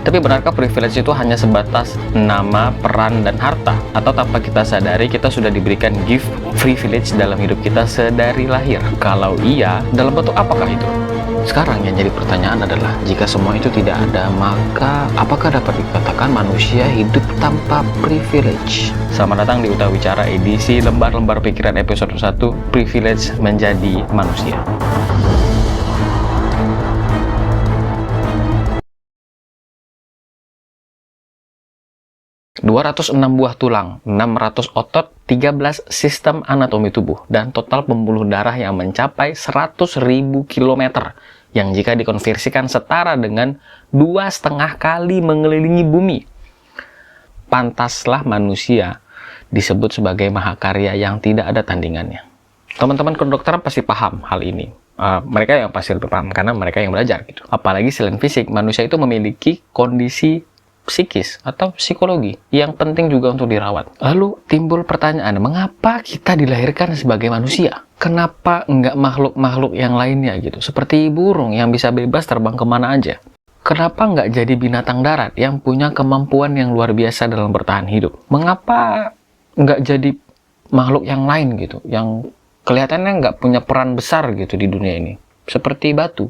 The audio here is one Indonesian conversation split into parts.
Tapi benarkah privilege itu hanya sebatas nama, peran, dan harta? Atau tanpa kita sadari kita sudah diberikan gift privilege dalam hidup kita sedari lahir? Kalau iya, dalam bentuk apakah itu? Sekarang yang jadi pertanyaan adalah, jika semua itu tidak ada, maka apakah dapat dikatakan manusia hidup tanpa privilege? Selamat datang di Uta Wicara edisi lembar-lembar pikiran episode 1, Privilege Menjadi Manusia. 206 buah tulang, 600 otot, 13 sistem anatomi tubuh, dan total pembuluh darah yang mencapai 100.000 km, yang jika dikonversikan setara dengan 2,5 kali mengelilingi bumi. Pantaslah manusia disebut sebagai mahakarya yang tidak ada tandingannya. Teman-teman kedokteran pasti paham hal ini. Mereka yang pasti lebih paham, karena mereka yang belajar gitu. Apalagi selain fisik, manusia itu memiliki kondisi psikis atau psikologi yang penting juga untuk dirawat. Lalu timbul pertanyaan, mengapa kita dilahirkan sebagai manusia? Kenapa enggak makhluk-makhluk yang lainnya gitu? Seperti burung yang bisa bebas terbang kemana aja. Kenapa enggak jadi binatang darat yang punya kemampuan yang luar biasa dalam bertahan hidup? Mengapa enggak jadi makhluk yang lain gitu, yang kelihatannya enggak punya peran besar gitu di dunia ini? Seperti batu.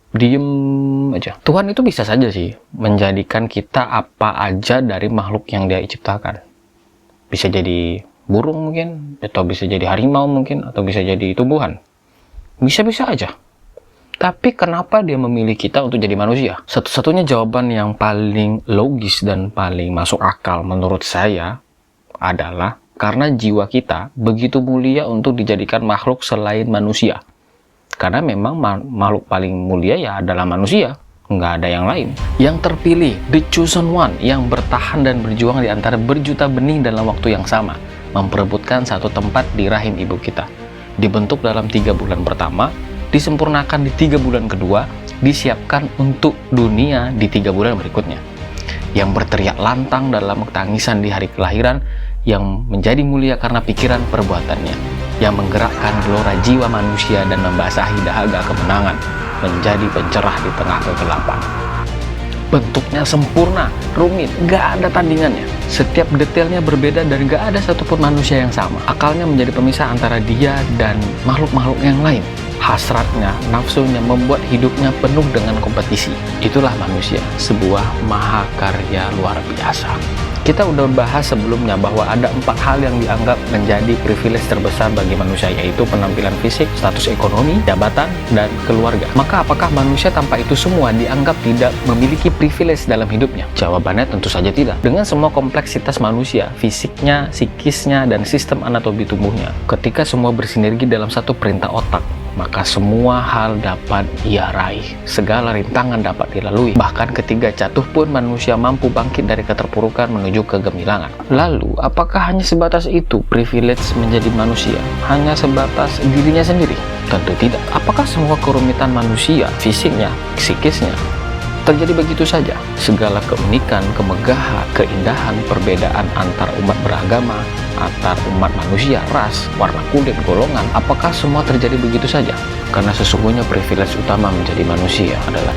Diem aja. Tuhan itu bisa saja sih menjadikan kita apa aja dari makhluk yang Dia ciptakan. Bisa jadi burung mungkin, atau bisa jadi harimau mungkin, atau bisa jadi tumbuhan. Bisa-bisa aja. Tapi kenapa Dia memilih kita untuk jadi manusia? Satu-satunya jawaban yang paling logis dan paling masuk akal menurut saya adalah karena jiwa kita begitu mulia untuk dijadikan makhluk selain manusia. Karena memang makhluk paling mulia ya adalah manusia, nggak ada yang lain. Yang terpilih, the chosen one, yang bertahan dan berjuang di antara berjuta benih dalam waktu yang sama, memperebutkan satu tempat di rahim ibu kita. Dibentuk dalam 3 bulan pertama, disempurnakan di 3 bulan kedua, disiapkan untuk dunia di 3 bulan berikutnya. Yang berteriak lantang dalam tangisan di hari kelahiran, yang menjadi mulia karena pikiran perbuatannya, yang menggerakkan gelora jiwa manusia dan membasahi dahaga kemenangan, menjadi pencerah di tengah kegelapan. Bentuknya sempurna, rumit, gak ada tandingannya. Setiap detailnya berbeda dan gak ada satupun manusia yang sama. Akalnya menjadi pemisah antara dia dan makhluk-makhluk yang lain. Hasratnya, nafsunya membuat hidupnya penuh dengan kompetisi. Itulah manusia, sebuah mahakarya luar biasa. Kita udah bahas sebelumnya bahwa ada 4 hal yang dianggap menjadi privilege terbesar bagi manusia, yaitu penampilan fisik, status ekonomi, jabatan, dan keluarga. Maka apakah manusia tanpa itu semua dianggap tidak memiliki privilege dalam hidupnya? Jawabannya tentu saja tidak. Dengan semua kompleksitas manusia, fisiknya, psikisnya, dan sistem anatomi tubuhnya, ketika semua bersinergi dalam satu perintah otak, maka semua hal dapat ia raih, segala rintangan dapat dilalui, bahkan ketika jatuh pun manusia mampu bangkit dari keterpurukan menuju kegemilangan. Lalu, apakah hanya sebatas itu privilege menjadi manusia? Hanya sebatas dirinya sendiri? Tentu tidak. Apakah semua kerumitan manusia, fisiknya, psikisnya, terjadi begitu saja? Segala keunikan, kemegahan, keindahan, perbedaan antar umat beragama, antar umat manusia, ras, warna kulit, golongan, apakah semua terjadi begitu saja? Karena sesungguhnya privilege utama menjadi manusia adalah